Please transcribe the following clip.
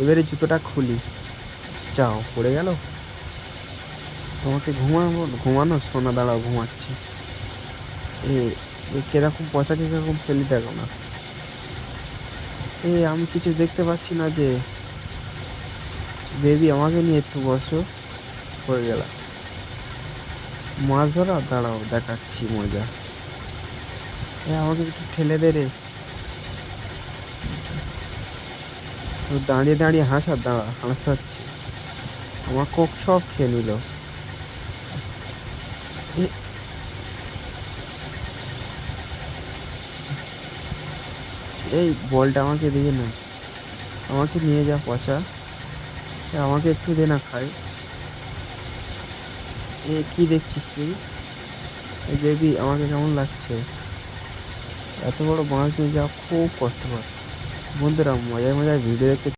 এবারে জুতোটা খুলি। যাও, পড়ে গেল। তোমাকে ঘুমানো সোনা, দাঁড়াও ঘুমাচ্ছি। এ এ কিরকম পচাকে কিরকম ফেলি দেখো না। আমি কিছু দেখতে পাচ্ছি না যে। বেবি আমাকে নিয়ে একটু বসো। পড়ে গেলাম। মাছ ধরা, দাঁড়াও দেখাচ্ছি মজা। আমাকে একটু ঠেলে দে রে। তো দাঁড়িয়ে দাঁড়িয়ে হাসাচ্ছি। আমার কোক সব খেয়ে নিল। এ, এই বলটা আমাকে দিয়ে না। আমাকে নিয়ে যা পচা। আমাকে একটু দে না খাই। কি দেখছিস তুই? এই বেবি, আমাকে কেমন লাগছে? এত বড় মাছ নিয়ে যাওয়া খুব কষ্টকর। বন্ধুরা, মজায় মজায় ভিডিও দেখতে